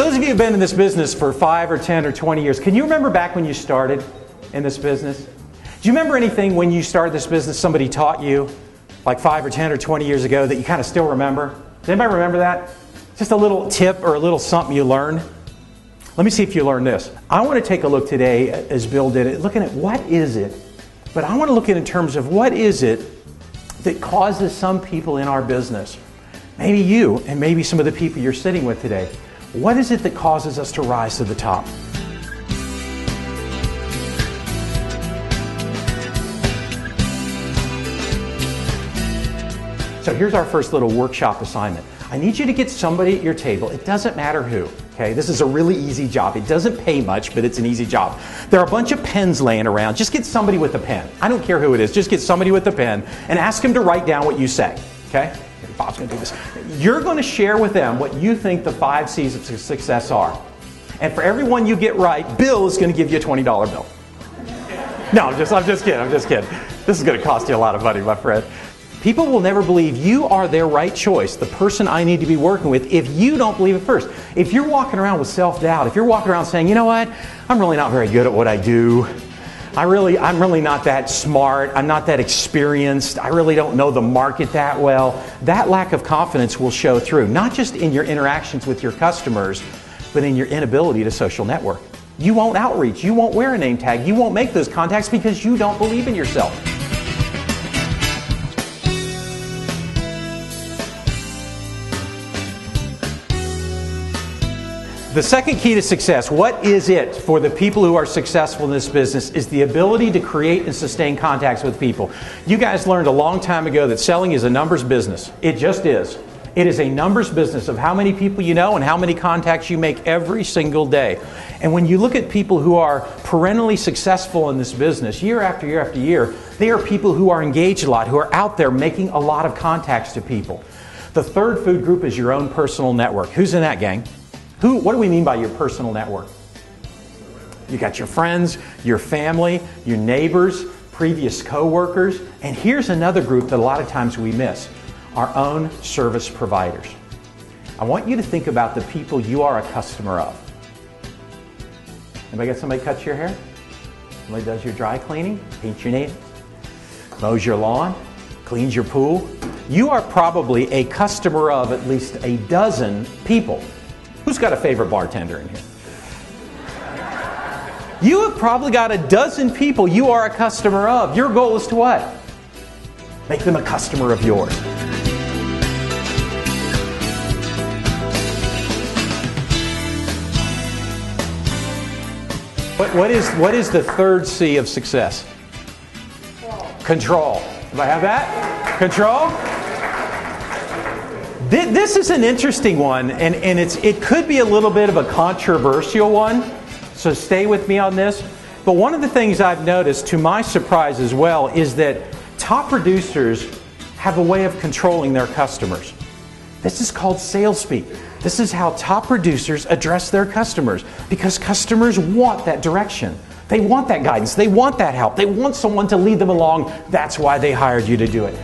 Those of you who've been in this business for 5 or 10 or 20 years, can you remember back when you started in this business? Do you remember anything when you started this business somebody taught you, like 5 or 10 or 20 years ago, that you kind of still remember? Does anybody remember that? Just a little tip or a little something you learned? Let me see if you learned this. I want to take a look today, as Bill did it, looking at what is it, but I want to look at it in terms of what is it that causes some people in our business, maybe you and maybe some of the people you're sitting with today, what is it that causes us to rise to the top? So here's our first little workshop assignment. I need you to get somebody at your table. It doesn't matter who, okay? This is a really easy job. It doesn't pay much, but it's an easy job. There are a bunch of pens laying around. Just get somebody with a pen. I don't care who it is. Just get somebody with a pen and ask them to write down what you say, okay? Bob's going to do this. You're going to share with them what you think the 5 C's of success are. And for every one you get right, Bill is going to give you a $20 bill. No, I'm just kidding. This is going to cost you a lot of money, my friend. People will never believe you are their right choice, the person I need to be working with, if you don't believe it first. If you're walking around with self-doubt, if you're walking around saying, you know what, I'm really not very good at what I do. I'm really not that smart. I'm not that experienced. I really don't know the market that well. That lack of confidence will show through, not just in your interactions with your customers, but in your inability to social network. You won't outreach. You won't wear a name tag. You won't make those contacts because you don't believe in yourself. The second key to success, what is it for the people who are successful in this business, is the ability to create and sustain contacts with people. You guys learned a long time ago that selling is a numbers business. It just is. It is a numbers business of how many people you know and how many contacts you make every single day. And when you look at people who are perennially successful in this business, year after year after year, they are people who are engaged a lot, who are out there making a lot of contacts to people. The third food group is your own personal network. Who's in that, gang? What do we mean by your personal network? You got your friends, your family, your neighbors, previous coworkers, and here's another group that a lot of times we miss, our own service providers. I want you to think about the people you are a customer of. Anybody got somebody cuts your hair? Somebody does your dry cleaning, paints your nails, mows your lawn, cleans your pool? You are probably a customer of at least a dozen people. Who's got a favorite bartender in here? You have probably got a dozen people you are a customer of. Your goal is to what? Make them a customer of yours. What is the third C of success? Control. Do I have that? Control? This is an interesting one, and it could be a little bit of a controversial one, so stay with me on this. But one of the things I've noticed, to my surprise as well, is that top producers have a way of controlling their customers. This is called sales speak. This is how top producers address their customers, because customers want that direction. They want that guidance. They want that help. They want someone to lead them along. That's why they hired you to do it.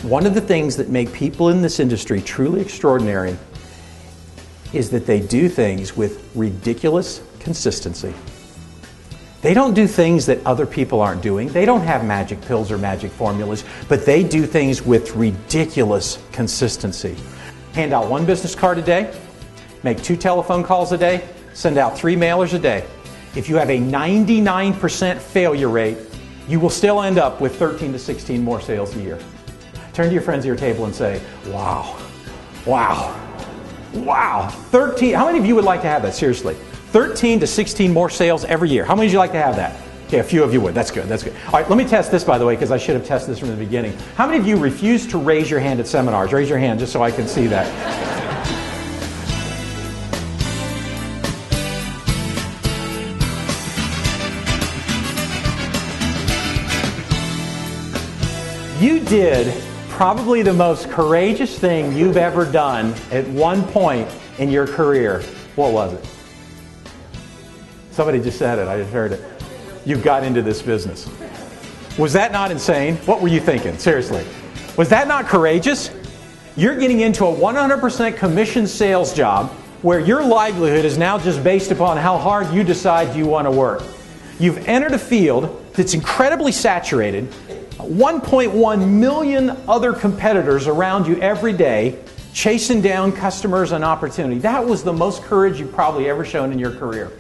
One of the things that make people in this industry truly extraordinary is that they do things with ridiculous consistency. They don't do things that other people aren't doing. They don't have magic pills or magic formulas, but they do things with ridiculous consistency. Hand out 1 business card a day, make 2 telephone calls a day, send out 3 mailers a day. If you have a 99% failure rate, you will still end up with 13 to 16 more sales a year. Turn to your friends at your table and say, wow, wow, wow. 13, how many of you would like to have that, seriously? 13 to 16 more sales every year. How many would you like to have that? Okay, a few of you would. That's good, that's good. All right, let me test this, by the way, because I should have tested this from the beginning. How many of you refuse to raise your hand at seminars? Raise your hand just so I can see that. You did probably the most courageous thing you've ever done at one point in your career. What was it? Somebody just said it. I just heard it. You got into this business. Was that not insane? What were you thinking? Seriously. Was that not courageous? You're getting into a 100% commission sales job where your livelihood is now just based upon how hard you decide you want to work. You've entered a field that's incredibly saturated, 1.1 million other competitors around you every day, chasing down customers and opportunity. That was the most courage you've probably ever shown in your career.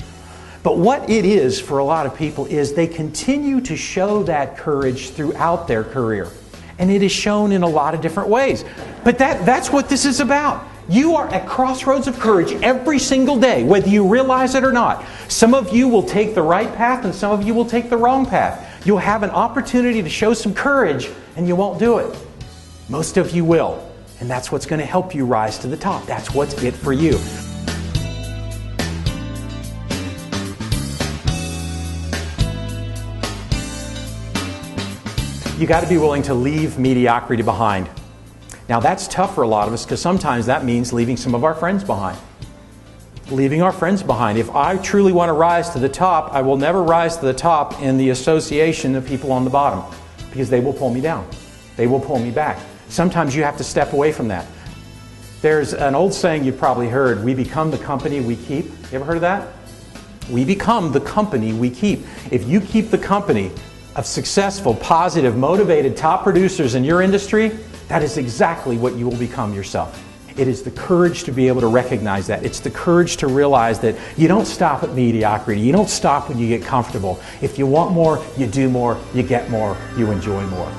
But what it is for a lot of people is they continue to show that courage throughout their career. And it is shown in a lot of different ways. But that's what this is about. You are at crossroads of courage every single day, whether you realize it or not. Some of you will take the right path and some of you will take the wrong path. You'll have an opportunity to show some courage and you won't do it. Most of you will. And that's what's going to help you rise to the top. That's what's it for you. You got to be willing to leave mediocrity behind. Now that's tough for a lot of us because sometimes that means leaving some of our friends behind. Leaving our friends behind. If I truly want to rise to the top, I will never rise to the top in the association of people on the bottom because they will pull me down. They will pull me back. Sometimes you have to step away from that. There's an old saying you've probably heard, we become the company we keep. You ever heard of that? We become the company we keep. If you keep the company of successful, positive, motivated top producers in your industry, that is exactly what you will become yourself. It is the courage to be able to recognize that. It's the courage to realize that you don't stop at mediocrity. You don't stop when you get comfortable. If you want more, you do more, you get more, you enjoy more.